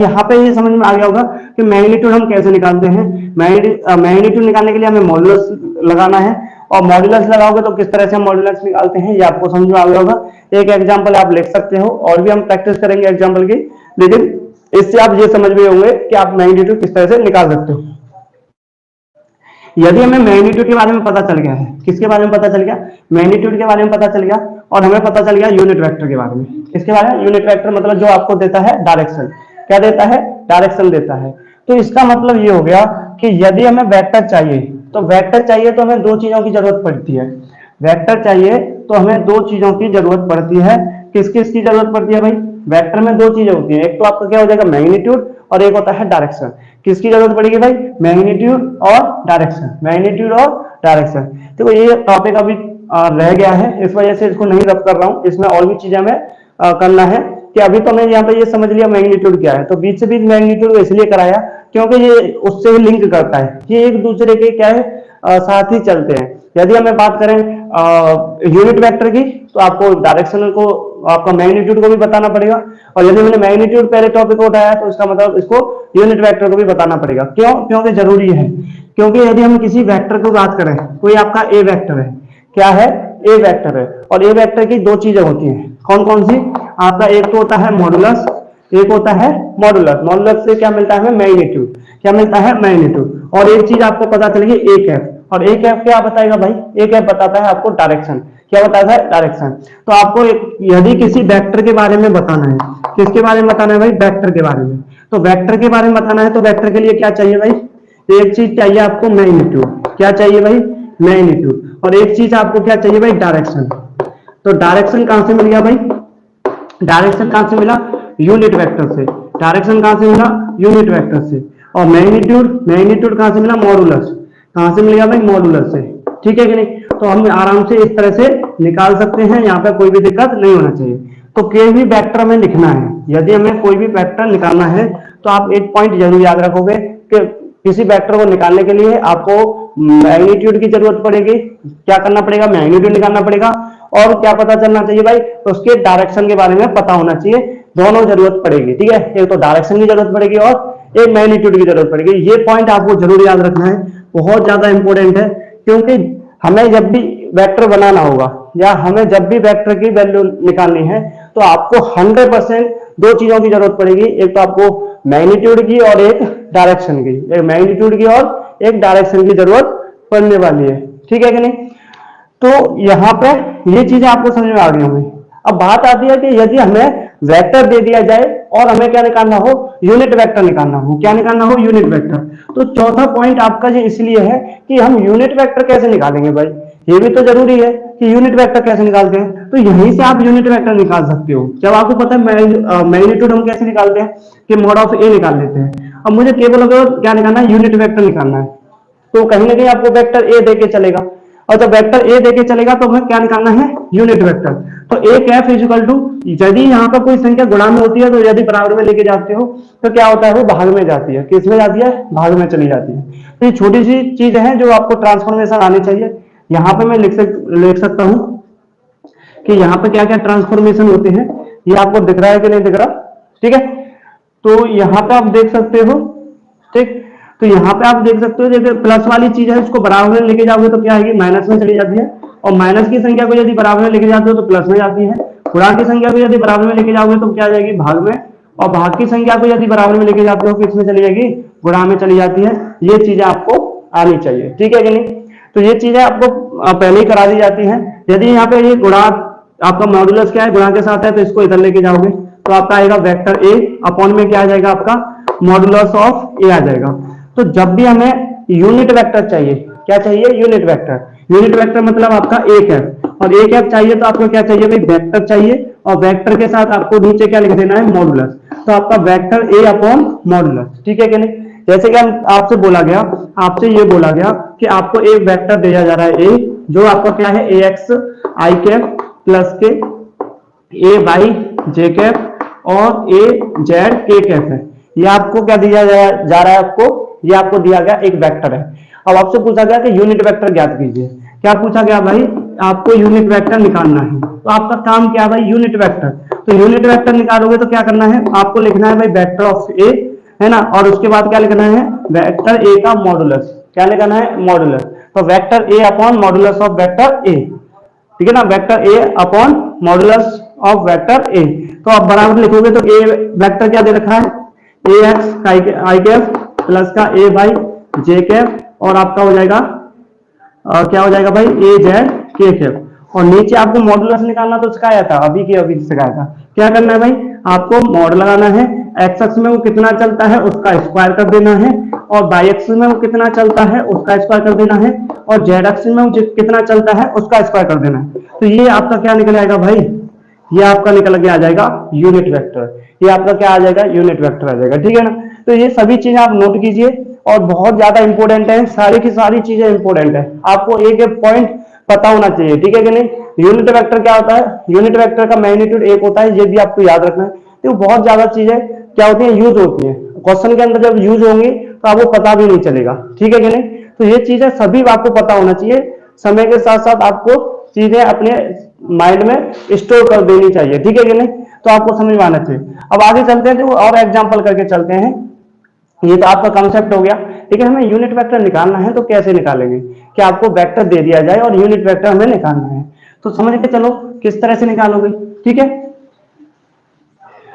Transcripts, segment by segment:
यहाँ पे ये समझ में आ गया होगा कि मैग्नीट्यूड हम कैसे निकालते हैं। मैग्नीट्यूड निकालने के लिए हमें मॉड्यूलस लगाना है, और मॉड्यूलस लगाओगे तो किस तरह से हम मॉड्यूलस निकालते हैं ये आपको समझ में आ गया होगा। एक एग्जांपल आप लिख सकते हो, और भी हम प्रैक्टिस करेंगे एग्जांपल की, लेकिन इससे आप ये समझ में होंगे कि आप मैग्नीट्यूड किस तरह से निकाल सकते हो। यदि हमें मैग्नीट्यूड के बारे में पता चल गया है, किसके बारे में पता चल गया, मैग्नीट्यूड के बारे में पता चल गया, और हमें पता चल गया यूनिट वेक्टर के बारे में। किसके बारे में, यूनिट वेक्टर मतलब जो आपको देता है डायरेक्शन, क्या देता है, डायरेक्शन देता है। तो इसका मतलब ये हो गया कि यदि हमें वेक्टर चाहिए, तो वेक्टर चाहिए तो हमें दो चीजों की जरूरत पड़ती है। वेक्टर चाहिए तो हमें दो चीजों की जरूरत पड़ती है। किस किस की जरूरत पड़ती है भाई, वेक्टर में दो चीजें होती है, एक तो आपका क्या हो जाएगा मैग्नीट्यूड, और एक होता है डायरेक्शन। किसकी जरूरत पड़ेगी भाई, मैग्नीट्यूड और डायरेक्शन, मैग्नीट्यूड और डायरेक्शन। तो ये टॉपिक अभी रह गया है, इस वजह से इसको नहीं रब कर रहा हूँ, इसमें और भी चीजें हमें करना है। कि अभी तो मैंने यहाँ पे ये समझ लिया मैग्नीट्यूड क्या है, तो बीच से बीच मैग्नीट्यूड को इसलिए कराया क्योंकि ये उससे ही लिंक करता है, ये एक दूसरे के क्या है साथ ही चलते हैं। यदि हमें बात करें यूनिट वेक्टर की, तो आपको डायरेक्शन को, आपका मैग्नीट्यूड को भी बताना पड़ेगा, और यदि मैंने मैग्नीट्यूड पहले टॉपिक को उठाया तो इसका मतलब इसको यूनिट वेक्टर को भी बताना पड़ेगा। क्यों, क्योंकि जरूरी है। क्योंकि यदि हम किसी वेक्टर को बात करें, कोई आपका ए वेक्टर है, क्या है, ए वेक्टर है, और ए वेक्टर की दो चीजें होती हैं, कौन कौन सी, आपका एक तो होता है मॉडुलस, एक होता है मॉडुलस। मॉडुलस से क्या मिलता है हमें, मैग्नीट्यूड, क्या मिलता है, मैग्नीट्यूड। और एक चीज आपको पता चलेगी ए कैप, और ए कैप क्या बताएगा भाई, ए कैप बताता है आपको डायरेक्शन, क्या बताता है, डायरेक्शन। तो आपको यदि किसी वेक्टर के बारे में बताना है, किसके बारे में बताना है भाई, वेक्टर के बारे में, तो वेक्टर के बारे में बताना है, तो वेक्टर के लिए क्या चाहिए भाई, एक चीज चाहिए आपको मैग्नीट्यूड, क्या चाहिए भाई, मैग्नीट्यूड, और एक चीज आपको क्या चाहिए भाई, डायरेक्शन। तो डायरेक्शन कहां से मिल गया भाई, डायरेक्शन कहां से मिला, यूनिट वेक्टर से। डायरेक्शन कहां से मिला, यूनिट वेक्टर से। और मैग्नीट्यूड, मैग्नीट्यूड कहां से मिला, मॉडुलस, कहां से मिल गया भाई, मॉडुलस से। ठीक है कि नहीं, तो हम आराम से इस तरह से निकाल सकते हैं, यहाँ पे कोई भी दिक्कत नहीं होना चाहिए। तो कोई भी वेक्टर हमें लिखना है, यदि हमें कोई भी वेक्टर निकालना है, तो आप एक पॉइंट जरूर याद रखोगे कि किसी वेक्टर को निकालने के लिए आपको मैग्नीट्यूड की जरूरत पड़ेगी, क्या करना पड़ेगा, मैग्नीट्यूड निकालना पड़ेगा, और क्या पता चलना चाहिए भाई, उसके डायरेक्शन के बारे में पता होना चाहिए, दोनों जरूरत पड़ेगी। ठीक है, एक तो डायरेक्शन की जरूरत पड़ेगी और एक मैग्नीट्यूड की जरूरत पड़ेगी। ये पॉइंट आपको जरूर याद रखना है, बहुत ज्यादा इंपॉर्टेंट है, क्योंकि हमें जब भी वेक्टर बनाना होगा, या हमें जब भी वेक्टर की वैल्यू निकालनी है, तो आपको 100% दो चीजों की जरूरत पड़ेगी, एक तो आपको मैग्नीट्यूड की और एक डायरेक्शन की, एक मैग्नीट्यूड की और एक डायरेक्शन की जरूरत पड़ने वाली है। ठीक है कि नहीं, तो यहाँ पे ये चीजें आपको समझ में आ गई होंगी। अब बात आती है कि यदि हमें वेक्टर दे दिया जाए और हमें क्या निकालना हो, यूनिट वेक्टर निकालना हो, क्या निकालना हो, यूनिट वेक्टर। तो चौथा पॉइंट आपका ये इसलिए है कि हम यूनिट वेक्टर कैसे निकालेंगे भाई, ये भी तो जरूरी है कि यूनिट वेक्टर कैसे निकालते हैं। तो यहीं से आप यूनिट वेक्टर निकाल सकते हो। जब आपको पता है मैग्नीट्यूड हम कैसे निकालते हैं, कि मॉड ऑफ ए निकाल लेते हैं। अब मुझे केवल अगर क्या निकालना है, यूनिट वेक्टर निकालना है, तो कहीं ना कहीं आपको वेक्टर ए देके चलेगा, और जब वेक्टर ए देके चलेगा तो हमें क्या निकालना है, यूनिट वेक्टर। तो एक एफ इक्वल टू, यदि यहाँ पर कोई संख्या गुणा में होती है, तो यदि बराबर में लेके जाते हो तो क्या होता है, वो भाग में जाती है, किस में जाती है, भाग में चली जाती है। तो ये छोटी सी चीज है जो आपको ट्रांसफॉर्मेशन आनी चाहिए। यहाँ पे मैं लिख सकता हूं कि यहाँ पे क्या क्या ट्रांसफॉर्मेशन होते हैं, ये आपको दिख रहा है कि नहीं दिख रहा। ठीक है, तो यहाँ पे आप देख सकते हो। ठीक, तो यहाँ पे आप देख सकते हो, जैसे प्लस वाली चीज है, इसको बराबर में लेके जाओगे तो क्या आएगी, माइनस में चली जाती है, और माइनस की संख्या को यदि बराबर में लेके जाते हो तो प्लस में जाती है। गुणा की संख्या को यदि बराबर में लेके जाओगे तो क्या आ जाएगी, भाग में, और भाग की संख्या को यदि बराबर में लेके जाते हो किस में चली जाएगी, गुणा में चली जाती है। ये चीजें आपको आनी चाहिए। ठीक है कि नहीं, तो ये चीजें आपको पहले ही करा दी जाती है। यदि यहाँ पे ये गुणा, आपका मॉड्यूलस क्या है, गुणा के साथ है, तो इसको इधर लेके जाओगे तो आपका आएगा वेक्टर ए अपॉन में क्या आ जाएगा, आपका मॉड्यूलस ऑफ ए आ जाएगा। तो जब भी हमें यूनिट वेक्टर चाहिए, क्या चाहिए, यूनिट वेक्टर। यूनिट वेक्टर मतलब आपका एक है, और एक ऐप चाहिए तो आपको क्या चाहिए भाई, वेक्टर चाहिए, और वेक्टर के साथ आपको नीचे क्या लिख देना है, मॉडुलस। तो आपका वेक्टर ए अपॉन मॉडुलस। ठीक है कि नहीं, जैसे कि हम आपसे बोला गया, आपसे ये बोला गया कि आपको एक वेक्टर दिया जा रहा है ए, जो आपका क्या है, ए एक्स आई कैप प्लस के ए वाई जे कैप और ए जेड के कैप है। ये आपको क्या दिया जा रहा है, आपको ये आपको दिया गया एक वेक्टर है। अब आपसे पूछा गया कि यूनिट वेक्टर ज्ञात कीजिए। क्या पूछा गया भाई, आपको यूनिट वेक्टर निकालना है, तो आपका काम क्या है भाई, यूनिट वेक्टर। तो यूनिट वेक्टर निकालोगे तो क्या करना है, आपको लिखना है भाई वेक्टर ऑफ ए, है ना, और उसके बाद क्या लिखना है, वेक्टर ए का मॉडुलस, क्या लिखना है, मॉडुलस। तो vector A upon modulus of vector A, ठीक है ना, vector A upon modulus of vector A. तो आप बराबर लिखोगे तो ए वेक्टर क्या दे रखा है, ए एक्स आई कैप प्लस का ए बाई जे कैप, और आपका हो जाएगा क्या हो जाएगा भाई, ए जेड के कैप। और नीचे आपको मॉडुलस निकालना तो सिखाया था, अभी की अभी सिखाया था। क्या करना है भाई, आपको मॉड लगाना है, एक्स एक्स में वो कितना चलता है उसका स्क्वायर कर देना है, और वाई एक्स में वो कितना चलता है उसका स्क्वायर कर देना है, और जेड एक्स में वो कितना चलता है उसका स्क्वायर कर देना है। तो ये आपका क्या निकल आएगा भाई, ये आपका निकल के आ जाएगा यूनिट वेक्टर, ये आपका क्या आ जाएगा, यूनिट वेक्टर आ जाएगा, ठीक है ना। तो ये सभी चीजें आप नोट कीजिए, और बहुत ज्यादा इंपॉर्टेंट है, सारी की सारी चीजें इंपॉर्टेंट है, आपको एक एक पॉइंट पता होना चाहिए, ठीक है कि नहीं। यूनिट वेक्टर क्या होता है, यूनिट वेक्टर का मैग्नीट्यूड एक होता है, ये भी आपको याद रखना है। तो बहुत ज्यादा चीजें क्या होती है, यूज होती है क्वेश्चन के अंदर, जब यूज होंगी तो आपको पता भी नहीं चलेगा, ठीक है कि नहीं। तो ये चीजें सभी आपको पता होना चाहिए, समय के साथ साथ आपको चीजें अपने माइंड में स्टोर कर देनी चाहिए, ठीक है कि नहीं। तो आपको समझ में आना चाहिए। अब आगे चलते हैं, जो और एग्जांपल करके चलते हैं। ये तो आपका कॉन्सेप्ट हो गया, ठीक है। हमें यूनिट वेक्टर निकालना है तो कैसे निकालेंगे, कि आपको वेक्टर दे दिया जाए और यूनिट वेक्टर हमें निकालना है, तो समझ के चलो किस तरह से निकालोगे, ठीक है।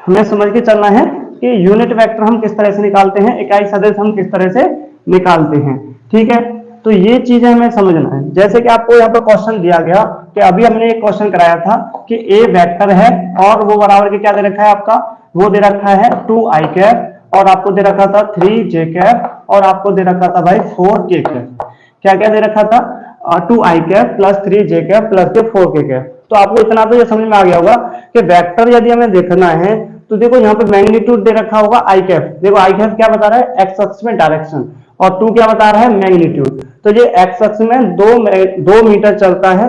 हमें समझ के चलना है कि यूनिट वेक्टर हम किस तरह से निकालते हैं, इकाई सदिश हम किस तरह से निकालते हैं, ठीक है। तो ये चीजें हमें समझना है। जैसे कि आपको यहाँ पर क्वेश्चन दिया गया कि अभी हमने एक क्वेश्चन कराया था कि ए वेक्टर है और वो बराबर के क्या दे रखा है आपका, वो दे रखा है 2i कैप, और आपको दे रखा था 3j कैप, और आपको दे रखा था भाई 4k कैप। क्या क्या दे रखा था, 2i cap plus 3j cap plus के 4k कैप। तो आपको इतना तो ये समझ में आ गया होगा कि वेक्टर यदि हमें देखना है तो देखो यहाँ पे मैग्नीट्यूड दे रखा होगा i कैप, देखो i कैप क्या बता रहा है, एक्स अक्ष में डायरेक्शन, और 2 क्या बता रहा है, मैग्नीट्यूड। तो ये एक्स अक्ष में 2 मीटर चलता है,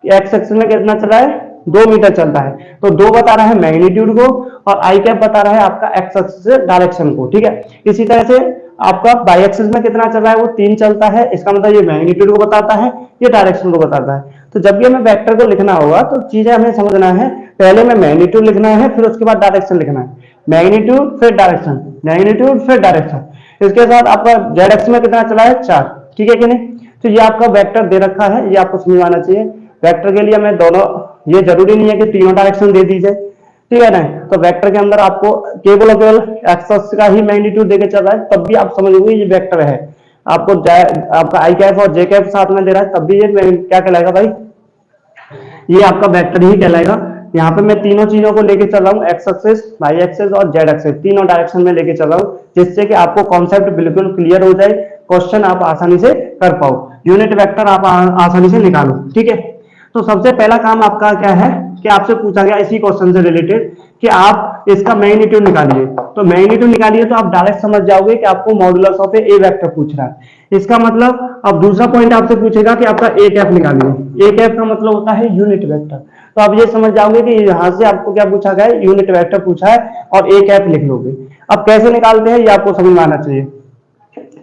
एक्स अक्ष में कितना चल रहा है, 2 मीटर चलता है, तो 2 बता रहा है मैग्नीट्यूड को, और आई कैप बता रहा है आपका एक्स एक्सिस से डायरेक्शन को, ठीक है। इसी तरह से आपका वाई एक्सिस में कितना चल रहा है, वो 3 चलता है, इसका मतलब ये मैग्नीट्यूड को बताता है, ये डायरेक्शन को बताता है। तो जब भी हमें वेक्टर को लिखना होगा तो चीजें हमें समझना है, पहले में मैग्नीट्यूड लिखना है, फिर उसके बाद डायरेक्शन लिखना है, मैग्नीट्यूड फिर डायरेक्शन, मैग्नीट्यूड फिर डायरेक्शन। इसके साथ आपका जेड एक्स में कितना चला है, 4, ठीक है कि नहीं। तो ये आपका वेक्टर दे रखा है, ये आपको समझ आना चाहिए। वेक्टर के लिए हमें दोनों, ये जरूरी नहीं है कि तीनों डायरेक्शन दे दी जाए, ठीक है ना। तो वेक्टर के अंदर आपको केवल और केवल एक्स अक्ष का ही मैग्नीट्यूड देके चल रहा है, तब भी आप समझोगे ये वेक्टर है। आपको आपका आई कैप और जे कैप साथ में दे रहा है, तब भी ये क्या कहलाएगा भाई, ये आपका वेक्टर ही कहलाएगा। यहाँ पे मैं तीनों चीजों को लेके चल रहा हूँ, एक्स एक्सिस, वाई एक्सिस और जेड एक्सिस, तीनों डायरेक्शन में लेके चल रहा हूँ, जिससे कि आपको कॉन्सेप्ट बिल्कुल क्लियर हो जाए, क्वेश्चन आप आसानी से कर पाओ, यूनिट वेक्टर आप आसानी से निकालो, ठीक है। तो सबसे पहला काम आपका क्या है कि आपसे पूछा गया इसी क्वेश्चन से रिलेटेड कि आप इसका मैग्नीट्यूड निकालिए। तो मैग्नीट्यूड निकालिए तो आप डायरेक्ट समझ जाओगे कि आपको मॉडुलस ऑफ ए वेक्टर पूछ रहा है। इसका मतलब अब दूसरा पॉइंट आपसे पूछेगा कि आपका ए कैप निकालिए। ए कैप का मतलब होता है यूनिट वेक्टर। तो आप ये समझ जाओगे कि यहां से आपको क्या पूछा गया है, यूनिट वेक्टर पूछा है, और ए कैप लिख लोगे। अब कैसे निकालते हैं ये आपको समझ में आना चाहिए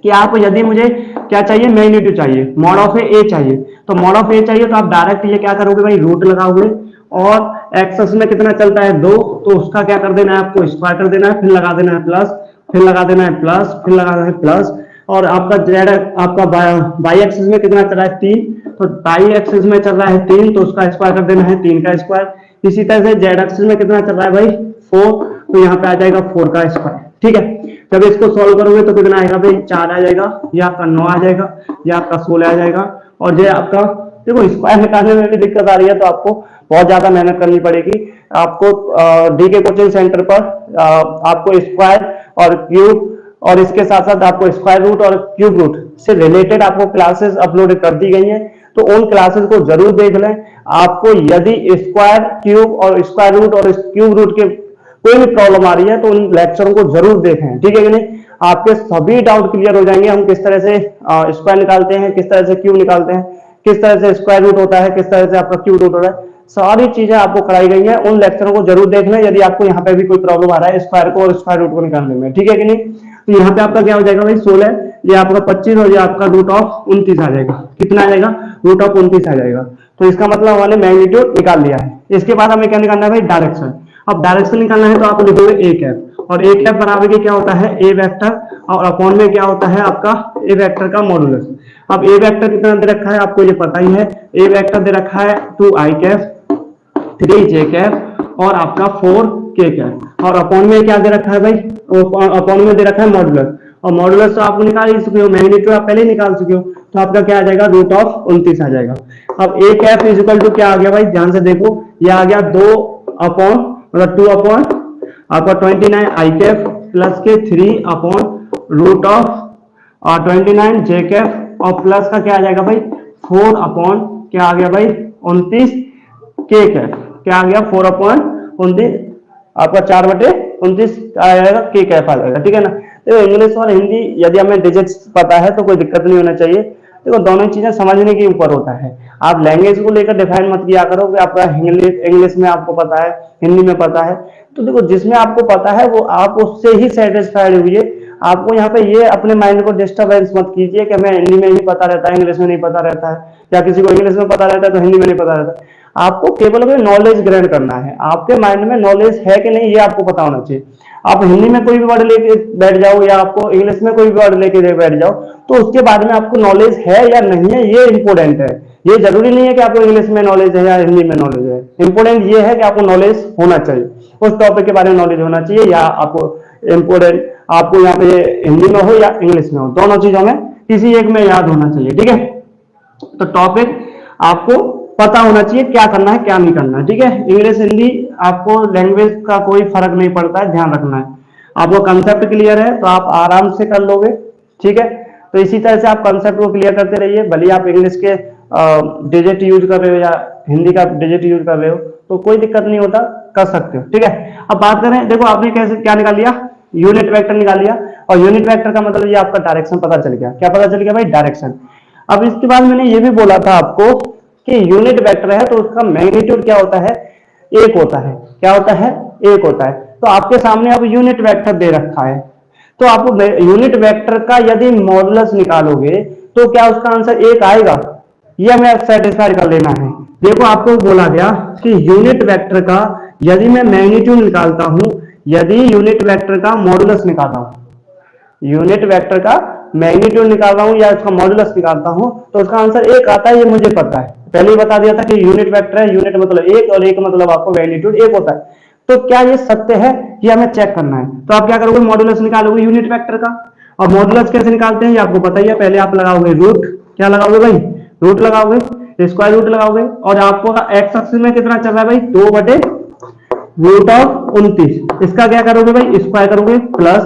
कि आप यदि मुझे क्या चाहिए, मैग्नीट्यूड चाहिए, मॉड ऑफ ए चाहिए, तो मॉड ऑफ ए चाहिए तो आप डायरेक्ट ये क्या करोगे भाई, रूट लगाओगे, और एक्स अक्ष में कितना चलता है 2, तो उसका क्या कर देना है, आपको स्क्वायर कर देना है, फिर लगा देना है प्लस, फिर लगा देना है प्लस, फिर लगा देना है प्लस। और आपका जेड, आपका वाई एक्सिस में कितना चल रहा है 3, तो वाई एक्सिस में चल रहा है 3, तो उसका स्क्वायर कर देना है 3 का स्क्वायर। इसी तरह से जेड एक्सिस में कितना चल रहा है भाई 4, तो यहाँ पे आ जाएगा 4 का स्क्वायर, ठीक है। जब इसको सॉल्व करोगे तो कितना आएगा भाई, 4 आ जाएगा, या आपका 9 आ जाएगा, या आपका 16 आ जाएगा। और ये आपका देखो स्क्वायर निकालने में भी दिक्कत आ रही है, तो आपको बहुत ज्यादा मेहनत करनी पड़ेगी। आपको डी के कोचिंग सेंटर पर आपको स्क्वायर और क्यूब, और इसके साथ साथ आपको स्क्वायर रूट और क्यूब रूट से रिलेटेड आपको क्लासेस अपलोड कर दी गई हैं, तो उन क्लासेस को जरूर देख लें। आपको यदि स्क्वायर, क्यूब और स्क्वायर रूट और क्यूब रूट के कोई भी प्रॉब्लम आ रही है तो उन लेक्चरों को जरूर देखें, ठीक है कि नहीं। आपके सभी डाउट क्लियर हो जाएंगे, हम किस तरह से स्क्वायर निकालते हैं, किस तरह से क्यूब निकालते हैं, किस तरह से स्क्वायर रूट होता है, किस तरह से आपका क्यूब रूट होता है, सारी चीजें आपको कराई गई हैं। उन लेक्चरों को जरूर देख लें यदि आपको यहाँ पे भी कोई प्रॉब्लम आ रहा है स्क्वायर को और स्क्वायर रूट को निकालने में, ठीक है कि नहीं। तो यहाँ पे आपका क्या हो जाएगा भाई 16, ये आपका 25, और ये आपका रूट ऑफ 29 आ जाएगा। कितना आ जाएगा, रूट ऑफ 29 आ जाएगा। तो इसका मतलब हमने मैग्नीट्यूड निकाल लिया है। इसके बाद हमें क्या निकालना है भाई, डायरेक्शन। अब डायरेक्शन निकालना है तो आप लिखोगे ए कैप, और ए कैप बराबर के क्या होता है ए वेक्टर, और अपॉन में क्या होता है आपका ए वेक्टर का मॉडुलस। अब ए वेक्टर कितना दे रखा है आपको ये पता ही है, ए वेक्टर दे रखा है 2 आई कैप, 3 जे कैप और आपका 4 के कैप, और अपॉन में क्या दे रखा है भाई, अपॉन में दे रखा है मॉडुलस, और मॉडुलस तो आप निकाल ही चुके हो, मैग्नीट्यूड आप पहले ही निकाल चुके हो, तो आपका क्या आ जाएगा रूट ऑफ 29 आ जाएगा। अब A cap is equal to क्या आ गया भाई, ध्यान से देखो, ये आ गया 2 अपॉन मतलब 2 अपॉन आपका 29 आई कैप प्लस के 3 upon root of 29 j cap, और प्लस का क्या आ जाएगा भाई 4 अपॉन क्या आ गया भाई 29 के कैप, क्या आ गया 4 अपॉन 29 आपका 4/29 आ जाएगा के कैप आ जाएगा, ठीक है ना। देखो इंग्लिश और हिंदी यदि हमें डिजिट्स पता है तो कोई दिक्कत नहीं होना चाहिए। देखो दोनों चीजें समझने के ऊपर होता है, आप लैंग्वेज को लेकर डिफाइन मत किया करो कि आपका इंग्लिश में आपको पता है, हिंदी में पता है, तो देखो जिसमें आपको पता है वो आप उससे ही सेटिस्फाइड हुई। आपको यहाँ पे ये अपने माइंड को डिस्टर्बेंस मत कीजिए कि हमें हिंदी में ही पता रहता है, इंग्लिश में नहीं पता रहता है, या किसी को इंग्लिश में पता रहता है तो हिंदी में नहीं पता रहता है। आपको केवल नॉलेज ग्रहण करना है, आपके माइंड में नॉलेज है कि नहीं ये आपको पता होना चाहिए। आप हिंदी में कोई भी वर्ड लेके बैठ जाओ या आपको इंग्लिश में कोई भी वर्ड लेके बैठ जाओ तो उसके बारे में आपको नॉलेज है या नहीं है ये इंपॉर्टेंट है। ये जरूरी नहीं है कि आपको इंग्लिश में नॉलेज है या हिंदी में नॉलेज है, इंपॉर्टेंट ये है कि आपको नॉलेज होना चाहिए, उस टॉपिक के बारे में नॉलेज होना चाहिए, या आपको इंपॉर्टेंट आपको यहाँ पे हिंदी में हो या इंग्लिश में हो, दोनों चीजों में किसी एक में याद होना चाहिए, ठीक है। तो टॉपिक आपको पता होना चाहिए क्या करना है क्या नहीं करना है, ठीक है। इंग्लिश हिंदी आपको लैंग्वेज का कोई फर्क नहीं पड़ता है, ध्यान रखना है। आपको कंसेप्ट क्लियर है तो आप आराम से कर लोगे, ठीक है। तो इसी तरह से आप कंसेप्ट को क्लियर करते रहिए, भले आप इंग्लिश के डिजिट यूज कर रहे हो या हिंदी का डिजिट यूज कर रहे हो तो कोई दिक्कत नहीं होता, कर सकते हो, ठीक है। अब बात करें, देखो आपने कैसे क्या निकाल लिया, यूनिट वेक्टर निकाल लिया, और यूनिट वेक्टर का मतलब ये आपका डायरेक्शन पता चल गया। क्या पता चल गया भाई, डायरेक्शन। अब इसके बाद मैंने ये भी बोला था आपको कि यूनिट वेक्टर है तो उसका मैग्नीट्यूड क्या होता है, एक होता है। क्या होता है, एक होता है। तो आपके सामने अब यूनिट वेक्टर दे रखा है, तो आपको यूनिट वेक्टर का यदि मॉडुलस निकालोगे तो क्या उसका आंसर एक आएगा, ये हमें सेटिस्फाई कर लेना है। देखो आपको बोला गया कि यूनिट वेक्टर का यदि मैं मैग्नीट्यूड निकालता हूं, यदि यूनिट वेक्टर का मॉडुलस निकालता हूं, यूनिट वेक्टर का मैग्नीट्यूड निकाल रहा हूं या उसका मॉडुलस निकालता हूं तो उसका आंसर एक आता है, ये मुझे पता है, पहले ही बता दिया था कि यूनिट वेक्टर है, यूनिट मतलब एक और एक मतलब आपको मैग्नीट्यूड एक होता है। तो क्या ये सत्य है, ये हमें चेक करना है। तो आप क्या करोगे, मॉडुलस निकालोगे यूनिट वेक्टर का, और मॉडुलस कैसे निकालते हैं ये आपको पता ही है। पहले आप लगाओगे रूट, क्या लगाओगे भाई, रूट लगाओगे, स्क्वायर रूट लगाओगे, और आपको एक्स एक्सिस में कितना चल रहा है भाई 2/√29, इसका क्या करोगे भाई स्क्वायर करोगे, प्लस,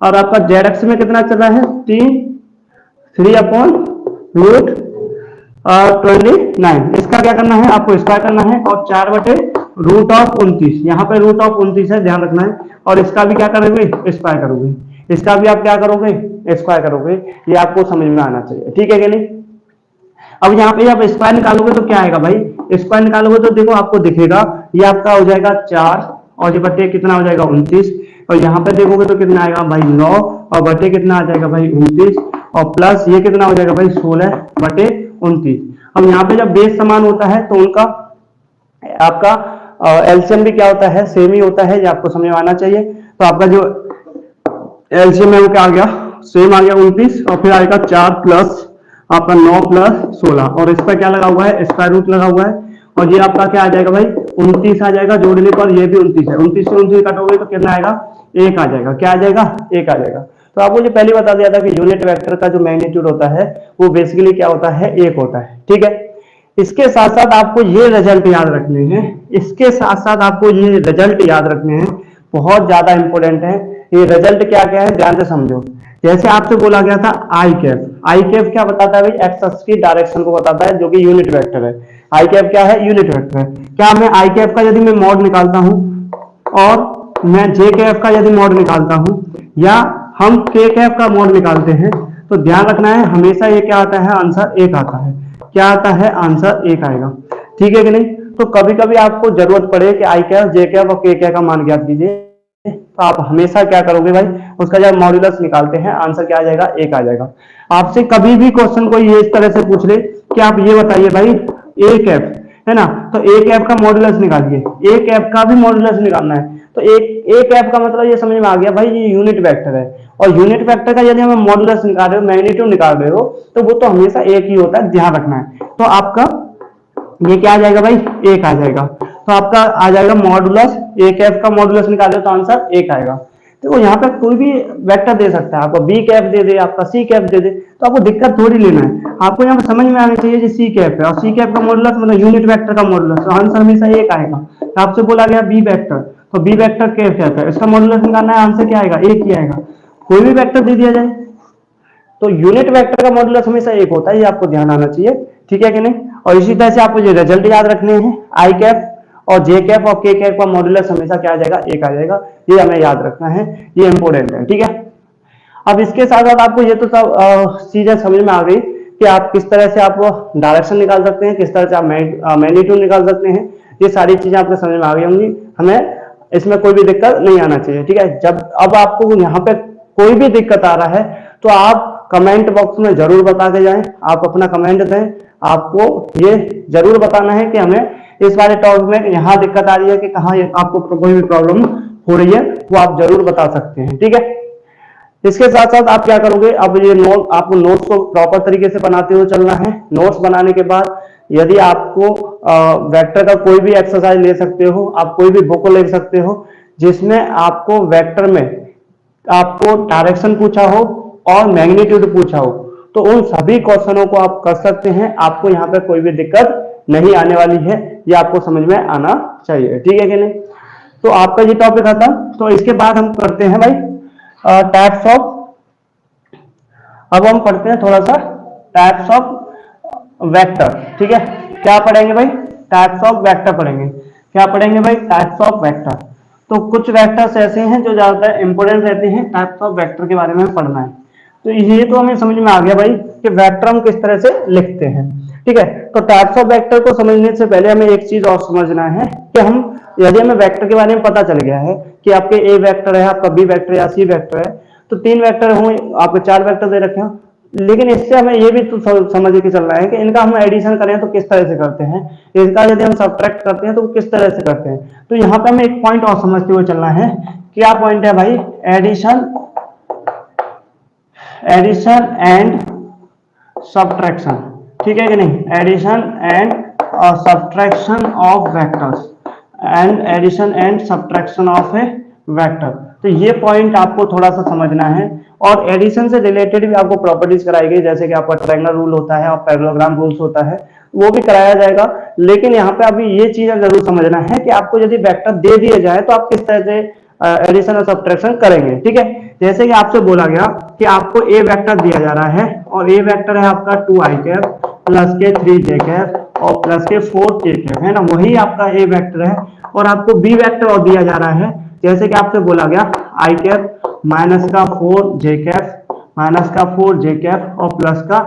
और आपका जेड एक्स में कितना चल रहा है 3/√29, इसका क्या करना है आपको स्क्वायर करना है, और 4/√29, यहाँ पे √29 है, ध्यान रखना है, और इसका भी क्या करोगे स्क्वायर करोगे, इसका भी आप क्या करोगे स्क्वायर करोगे, ये आपको समझ में आना चाहिए, ठीक है कि नहीं। अब यहाँ पे आप स्क्वायर निकालोगे तो क्या आएगा भाई, स्क्वायर निकालोगे तो देखो आपको दिखेगा ये आपका हो जाएगा 4, और ये बटे कितना हो जाएगा 29, और यहाँ पे देखोगे तो कितना आएगा भाई 9, और बटे कितना आ जाएगा भाई 29, और प्लस ये कितना हो जाएगा भाई 16/29। अब यहाँ पे जब बेस समान होता है तो उनका आपका एलसीएम भी क्या होता है, सेम ही होता है, ये आपको समझ में आना चाहिए। तो आपका जो एलसीएम है वो क्या आ गया, सेम आ गया 29, और फिर आएगा 4 प्लस आपका 9 प्लस 16, और इस पर क्या लगा हुआ है स्क्वायर रूट लगा हुआ है, और ये आपका क्या आ जाएगा भाई 29 आ जाएगा, जोड़ने पर ये भी 29 है, 29 से 29 कटोगे तो कितना आएगा, एक आ जाएगा, क्या आ जाएगा, एक आ जाएगा। तो आपको जो पहले बता दिया था कि यूनिट वेक्टर का जो मैग्नीट्यूड होता है वो बेसिकली क्या होता है, एक होता है, ठीक है। इसके साथ साथ आपको ये रिजल्ट याद रखने हैं, इसके साथ साथ आपको ये रिजल्ट याद रखने हैं, बहुत ज्यादा इंपॉर्टेंट है। ये रिजल्ट क्या क्या है ध्यान से समझो। जैसे आपसे बोला गया था आई कैप, आई कैप क्या बताता है भाई, एक्स एक्सिस की डायरेक्शन को बताता है, जो कि यूनिट वेक्टर है। आई कैप क्या है, यूनिट वेक्टर है। क्या मैं आई कैप का यदि मैं मॉड निकालता हूं और मैं जे कैप का यदि मॉड निकालता हूं, या हम के कैप का मॉड निकालते हैं, तो ध्यान रखना है हमेशा ये क्या आता है, आंसर एक आता है। क्या आता है, आंसर एक आएगा, ठीक है कि नहीं। तो कभी कभी आपको जरूरत पड़े कि आई कैप, जे कैप और के कैप का मान ज्ञात कीजिए, तो आप हमेशा क्या करोगे भाई, उसका जब मॉड्यूलस निकालते हैं आंसर क्या आ जाएगा, एक आ जाएगा। आपसे कभी भी क्वेश्चन को ये इस तरह से पूछ ले कि आप ये बताइए भाई ए कैप, है ना। तो ए कैप का मॉडुलस निकालिए, ए कैप का भी मॉडुलस निकालना है। तो ए कैप का मतलब ये समझ में आ गया भाई, ये यूनिट वेक्टर है, और यूनिट वेक्टर का यदि हमें मॉडुलस निकाल रहे हो, मैग्नीट्यूड निकाल रहे हो, तो वो तो हमेशा एक ही होता है, ध्यान रखना है। तो आपका ये क्या आ जाएगा भाई, एक आ जाएगा। तो आपका आ जाएगा मॉडुलस, ए कैप का मॉडुलस निकाले तो आंसर एक आएगा। देखो यहाँ पे कोई भी वेक्टर दे सकता है, आपको बी कैप दे दे, आपका सी कैप दे दे, तो आपको दिक्कत थोड़ी लेना है, आपको यहाँ पे समझ में आना चाहिए कि सी कैप है, और सी कैप का मॉडुलस मतलब यूनिट वेक्टर का मॉडुलस, तो आंसर हमेशा एक आएगा। तो आपसे बोला गया बी वेक्टर, तो बी वेक्टर कैप है, इसका मॉडुलस निकालना है, आंसर क्या आएगा, एक ही आएगा। कोई भी वेक्टर दे दिया जाए तो यूनिट वेक्टर का मॉडुलस हमेशा एक होता है, ये आपको ध्यान आना चाहिए, ठीक है कि नहीं। और इसी तरह से आपको ये रिजल्ट याद रखने हैं, आई कैप और जे कैप और के कैप का मॉडुलस हमेशा क्या आ जाएगा, एक आ जाएगा, ये हमें याद रखना है, ये इंपॉर्टेंट है, ठीक है। अब इसके साथ साथ आपको ये तो सब चीजें समझ में आ गई कि आप किस तरह से आप डायरेक्शन निकाल सकते हैं, किस तरह से आप मैग्नीट्यूड निकाल सकते हैं, ये सारी चीजें आपको समझ में आ गई होंगी, हमें इसमें कोई भी दिक्कत नहीं आना चाहिए, ठीक है। जब अब आपको यहाँ पे कोई भी दिक्कत आ रहा है तो आप कमेंट बॉक्स में जरूर बता के जाएं, आप अपना कमेंट दें, आपको ये जरूर बताना है कि हमें इस वाले टॉपिक में यहाँ दिक्कत आ रही है कि कहाँ आपको कोई भी प्रॉब्लम हो रही है, वो आप जरूर बता सकते हैं, ठीक है। इसके साथ साथ आप क्या करोगे, अब ये नोट, आपको नोट्स को प्रॉपर तरीके से बनाते हुए चलना है। नोट्स बनाने के बाद यदि आपको वेक्टर का कोई भी एक्सरसाइज ले सकते हो, आप कोई भी बुक ले सकते हो जिसमें आपको वेक्टर में आपको डायरेक्शन पूछा हो और मैग्नीट्यूड पूछा हो, तो उन सभी क्वेश्चनों को आप कर सकते हैं, आपको यहाँ पे कोई भी दिक्कत नहीं आने वाली है, ये आपको समझ में आना चाहिए, ठीक है कि नहीं। तो आपका ये टॉपिक खत्म। तो इसके बाद हम करते हैं भाई टाइप्स ऑफ, अब हम पढ़ते हैं थोड़ा सा टाइप्स ऑफ वेक्टर, ठीक है। क्या पढ़ेंगे भाई, टाइप्स ऑफ वेक्टर पढ़ेंगे। क्या पढ़ेंगे भाई, टाइप्स ऑफ वेक्टर। तो कुछ वेक्टर्स ऐसे हैं जो ज्यादातर इंपोर्टेंट रहते हैं, टाइप्स ऑफ वेक्टर के बारे में पढ़ना है। तो ये तो हमें समझ में आ गया भाई कि वेक्टर हम किस तरह से लिखते हैं, ठीक है। तो टाइप्स ऑफ वेक्टर को समझने से पहले हमें एक चीज और समझना है कि हम, यदि हमें वेक्टर के बारे में पता चल गया है कि आपके ए वेक्टर है, आपका बी वेक्टर या सी वेक्टर है, तो तीन वेक्टर हों, आपको चार वेक्टर दे रखे हैं, लेकिन इससे हमें ये भी तो समझ के चलना है कि इनका हम एडिशन करें तो किस तरह से करते हैं, इसका यदि हम सब्ट्रैक्ट करते हैं तो किस तरह से करते हैं। तो यहाँ पे हमें एक पॉइंट और समझते हुए चलना है। क्या पॉइंट है भाई, एडिशन एंड सब्ट्रैक्शन, ठीक है कि नहीं, addition and subtraction of vectors, and addition and subtraction of a vector. तो ये पॉइंट आपको थोड़ा सा समझना है, और एडिशन से रिलेटेड भी आपको प्रॉपर्टीज कराई गई, जैसे कि आपका ट्रायंगल रूल होता है और पैरेललोग्राम रूल्स होता है, वो भी कराया जाएगा। लेकिन यहाँ पे अभी ये चीज जरूर समझना है कि आपको यदि वेक्टर दे दिए जाए तो आप किस तरह से एडिशन और सब्ट्रैक्शन करेंगे, ठीक है। जैसे कि आपसे बोला गया कि आपको ए वेक्टर दिया जा रहा है, और ए वेक्टर है आपका 2i कैप प्लस के 3j कैप और प्लस के 4k कैप, है ना, वही आपका ए वेक्टर है। और आपको बी वेक्टर और दिया जा रहा है, जैसे कि आपसे बोला गया i कैप माइनस का 4j कैप माइनस का 4j कैप और प्लस का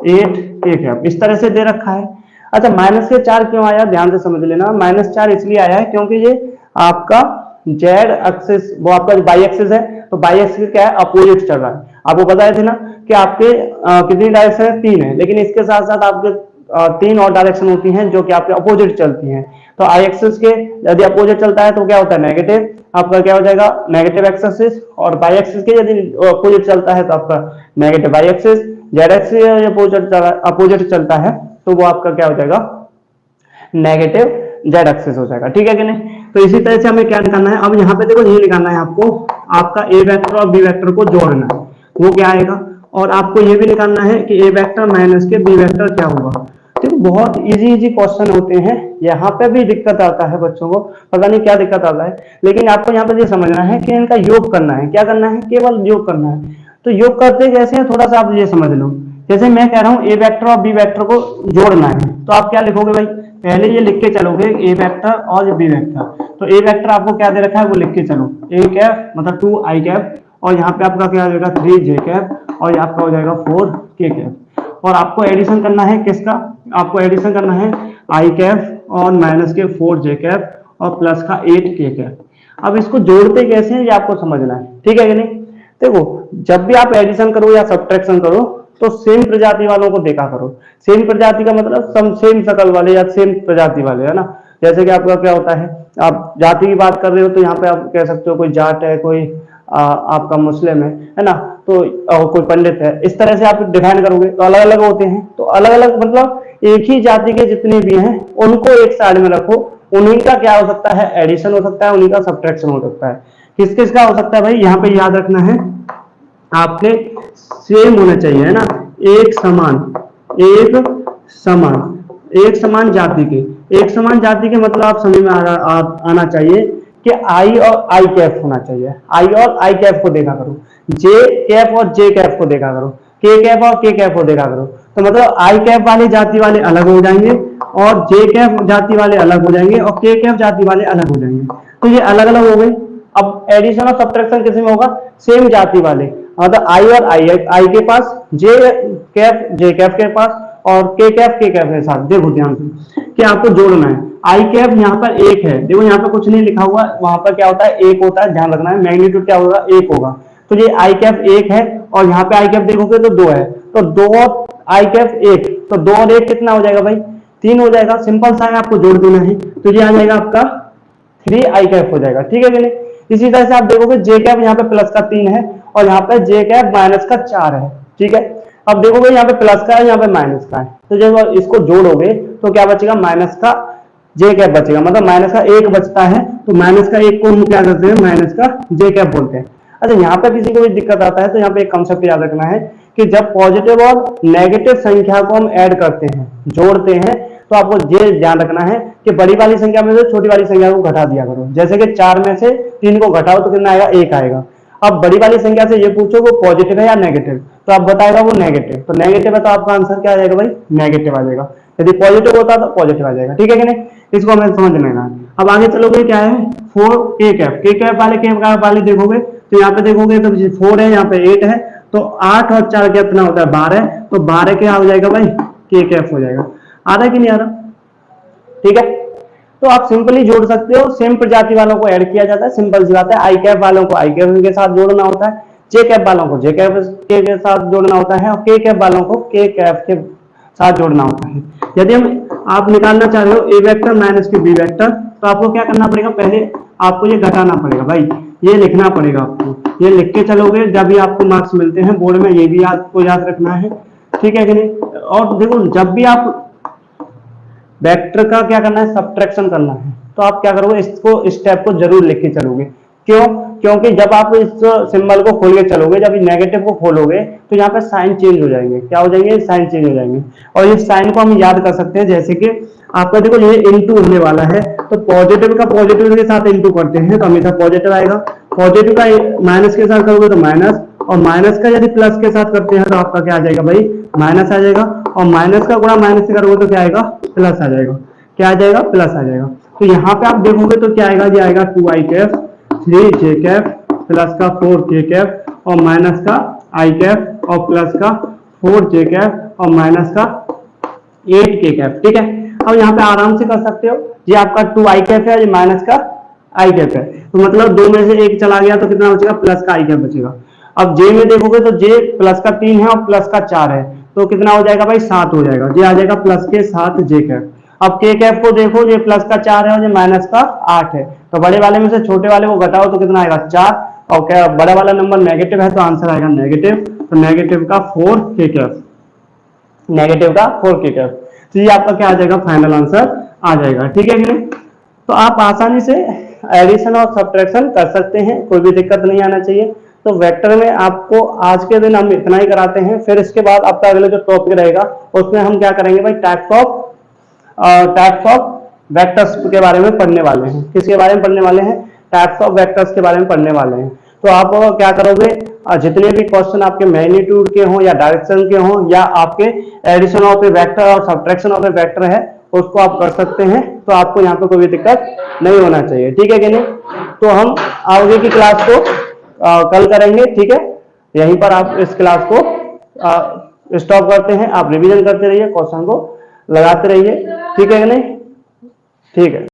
8k कैप, इस तरह से दे रखा है। अच्छा, माइनस के 4 क्यों आया, ध्यान से समझ लेना। -4 इसलिए आया है क्योंकि ये आपका जेड एक्सिस, वो आपका बाई एक्सिस है, तो बाई एक्सिस क्या है, अपोजिट चल रहा है। आपको बताया थे ना कि आपके कितनी डायरेक्शन है, 3 है, लेकिन इसके साथ साथ आपके 3 और डायरेक्शन होती हैं जो कि आपके अपोजिट चलती हैं। तो आई एक्सिस के यदि अपोजिट चलता है तो क्या होता है, नेगेटिव, आपका क्या हो जाएगा, नेगेटिव एक्सिस। और बाई एक्सिस के यदि अपोजिट चलता है तो आपका negative by axis. Z axis opposite चलता है तो वो आपका क्या हो जाएगा, नेगेटिव जेड एक्सिस हो जाएगा, ठीक है कि नहीं। तो इसी तरह से हमें क्या निकालना है, अब यहाँ पे देखो ये निकालना है आपको, आपका ए वेक्टर और बी वेक्टर को जोड़ना है, वो क्या आएगा। और आपको ये भी निकालना है कि ए वेक्टर माइनस के बी वेक्टर क्या होगा। देखो बहुत इजी क्वेश्चन होते हैं, यहाँ पे भी दिक्कत आता है बच्चों को, पता नहीं क्या दिक्कत आता है, लेकिन आपको यहाँ पे ये समझना है कि इनका योग करना है। क्या करना है, केवल योग करना है। तो योग करते कैसे है, थोड़ा सा आप ये समझ लो। जैसे मैं कह रहा हूँ ए वेक्टर और बी वेक्टर को जोड़ना है, तो आप क्या लिखोगे भाई, पहले ये लिख के चलोगे ए वेक्टर और बी वेक्टर। तो ए वेक्टर आपको क्या दे रखा है वो लिख के चलो, ए कैप मतलब 2i कैप, और यहाँ पे आपका क्या हो जाएगा 3j कैप, और आपका हो जाएगा 4k कैप। और आपको एडिशन करना है किसका, आपको एडिशन करना है i कैप और माइनस के 4j कैप और प्लस का 8k कैप। अब इसको जोड़ते कैसे हैं ये आपको समझना है, ठीक है कि नहीं। देखो जब भी आप एडिशन करो या सब्ट्रैक्शन करो तो सेम प्रजाति वालों को देखा करो। सेम प्रजाति का मतलब सम सेम शकल वाले या सेम प्रजाति वाले, है ना। जैसे कि आपका क्या होता है, आप जाति की बात कर रहे हो तो यहाँ पे आप कह सकते हो कोई जाट है, कोई आपका मुस्लिम है ना, तो कोई पंडित है, इस तरह से आप डिफाइन करोगे तो अलग अलग होते हैं। तो अलग अलग मतलब एक ही जाति के जितने भी हैं उनको एक साइड में रखो, उन्हीं का क्या हो सकता है, एडिशन हो सकता है, उन्हीं का सब्ट्रैक्शन हो सकता है। किस किस का हो सकता है भाई, यहाँ पे याद रखना है आपके सेम होना चाहिए, है ना, एक समान, एक समान जाति के। एक समान जाति के मतलब आप समझ में आना चाहिए कि आई और आई कैफ होना चाहिए। आई और आई कैफ को देखा करो, जे कैफ और जे कैफ को देखा करो, के कैफ और के कैफ को देखा करो। तो मतलब आई कैफ वाली जाति वाले अलग हो जाएंगे और जे कैफ जाति वाले अलग हो जाएंगे और के कैफ जाति वाले अलग हो जाएंगे। तो ये अलग अलग हो गई। अब एडिशन और सब्ट्रैक्शन किस में होगा, सेम जाति वाले, मतलब आई और आई के पास, जे कैफ के पास और के कैफ के साथ। देखो ध्यान से कि आपको जोड़ना है। आई कैफ यहाँ पर एक है, देखो यहाँ पर कुछ नहीं लिखा हुआ, वहां पर क्या होता है, एक होता है, ध्यान रखना है। मैग्नीट्यूड क्या होगा, एक होगा। तो ये आई कैफ एक है और यहाँ पे आई कैफ देखोगे तो दो है, तो दो और आई कैफ एक, तो दो और एक कितना हो जाएगा भाई, तीन हो जाएगा। सिंपल सा है, आपको जोड़ देना है। तो ये आ जाएगा आपका 3 आई कैफ हो जाएगा, ठीक है कि नहीं। इसी तरह से आप देखोगे जे कैफ यहाँ पे प्लस का 3 है और यहाँ पे जे कैफ माइनस का 4 है, ठीक है। अब देखोगे यहाँ पे प्लस का है, यहाँ पे माइनस का है, तो जब इसको जोड़ोगे तो क्या बचेगा, माइनस का जे कैफ बचेगा, मतलब माइनस का एक बचता है। तो माइनस का एक को हम क्या करते हैं, माइनस का जे कैफ बोलते हैं। अच्छा, यहाँ पे किसी को भी दिक्कत आता है तो यहाँ पे एक कंसेप्ट याद रखना है कि जब पॉजिटिव और नेगेटिव संख्या को हम ऐड करते हैं, जोड़ते हैं, तो आपको ये ध्यान रखना है कि बड़ी वाली संख्या में से छोटी वाली संख्या को घटा दिया करो। जैसे कि 4 में से 3 को घटाओ तो कितना आएगा, 1 आएगा। अब बड़ी वाली संख्या से ये पूछो वो पॉजिटिव है या नेगेटिव, तो आप बताएगा वो नेगेटिव, तो नेगेटिव है तो आपका आंसर क्या आ जाएगा भाई, नेगेटिव आ जाएगा। यदि पॉजिटिव होता तो पॉजिटिव आ जाएगा, ठीक है कि नहीं। इसको हमें समझ में आना है। अब आगे चलोगे, क्या है 4 के कैफ वाले देखोगे तो यहाँ पे देखोगे तो 4 है, यहाँ पे 8 है, तो 8 और 4 कितना होता है, 12, तो 12 क्या हो जाएगा भाई, के कैफ हो जाएगा। आ रहा है कि नहीं आ रहा, ठीक है। तो आप सिंपली जोड़ सकते हो, सेम प्रजाति वालों को ऐड किया जाता है, सिंपल सी बात है। आई कैफ वालों को आई कैफ के साथ जोड़ना होता है, जे कैफ वालों को जे कैफ के साथ जोड़ना होता है और के कैफ वालों को के कैफ के साथ जोड़ना होता है। यदि हम आप निकालना चाह रहे हो ए वेक्टर माइनस के बी वेक्टर, तो आपको क्या करना पड़ेगा, पहले आपको ये घटाना पड़ेगा भाई, ये लिखना पड़ेगा आपको। ये लिख के चलोगे जब भी आपको मार्क्स मिलते हैं बोर्ड में, ये भी आपको याद रखना है, ठीक है कि नहीं। और देखो जब भी आप वेक्टर का क्या करना है, सब्ट्रैक्शन करना है, तो आप क्या करोगे, इसको स्टेप को जरूर लिख के चलोगे। क्यों, क्योंकि जब आप इस सिंबल को खोल के चलोगे, जब नेगेटिव को खोलोगे तो यहाँ पे साइन चेंज हो जाएंगे। क्या हो जाएंगे, साइन चेंज हो जाएंगे। और इस साइन को हम याद कर सकते हैं, जैसे कि आपका देखो ये इनटू होने वाला है, तो पॉजिटिव का पॉजिटिव के साथ इनटू करते हैं तो हमेशा पॉजिटिव आएगा। पॉजिटिव का माइनस के साथ करोगे तो माइनस, और माइनस का यदि प्लस के साथ करते हैं तो आपका क्या आ जाएगा भाई, माइनस आ जाएगा। और माइनस का गुणा माइनस से करोगे तो क्या आएगा, प्लस आ जाएगा। क्या आ जाएगा, प्लस आ जाएगा। तो यहाँ पे आप देखोगे तो क्या आएगा, ये आएगा 2 आई कैफ 3 जे कैफ प्लस का 4 के कैफ और माइनस का आई कैफ और प्लस का 4 जे कैफ और माइनस का 8 के कैफ, ठीक है। अब यहाँ पे आराम से कर सकते हो, ये आपका 2 आई कैफ है, ये माइनस का आई कैफ है, तो मतलब 2 में से 1 चला गया तो कितना बचेगा, प्लस का आई कैफ बचेगा। अब जे में देखोगे तो जे प्लस का 3 है और प्लस का 4 है, तो कितना हो जाएगा भाई, 7 हो जाएगा। ये आ जाएगा प्लस के 7 जे कैफ। अब के कैफ को देखो, ये प्लस का 4 है और ये माइनस का 8 है, तो बड़े वाले में से छोटे वाले को घटाओ तो कितना आएगा, 4, और क्या बड़ा वाला नंबर नेगेटिव है तो आंसर आएगा नेगेटिव, तो नेगेटिव का 4 के कैफ, नेगेटिव का 4 के कैफ। तो ये आपका क्या आ जाएगा, फाइनल आंसर आ जाएगा, ठीक है कि नहीं। तो आप आसानी से एडिशन और सब्ट्रैक्शन कर सकते हैं, कोई भी दिक्कत नहीं आना चाहिए। तो वेक्टर में आपको आज के दिन हम इतना ही कराते हैं, फिर इसके बाद आपका अगले जो टॉपिक रहेगा उसमें हम क्या करेंगे भाई, टाइप्स ऑफ वेक्टर्स के बारे में पढ़ने वाले हैं। किसके बारे में पढ़ने वाले हैं, टाइप्स ऑफ वेक्टर्स के बारे में पढ़ने वाले हैं। तो आप क्या करोगे, जितने भी क्वेश्चन आपके मैग्नीट्यूड के हों या डायरेक्शन के हों या आपके एडिशन ऑफ ए वेक्टर और सब्ट्रैक्शन ऑफ ए वेक्टर है, उसको आप कर सकते हैं। तो आपको यहाँ पे कोई भी दिक्कत नहीं होना चाहिए, ठीक है कि नहीं। तो हम आगे की क्लास को कल करेंगे, ठीक है। यहीं पर आप इस क्लास को स्टॉप करते हैं। आप रिवीजन करते रहिए, क्वेश्चन को लगाते रहिए, ठीक है कि नहीं, ठीक है।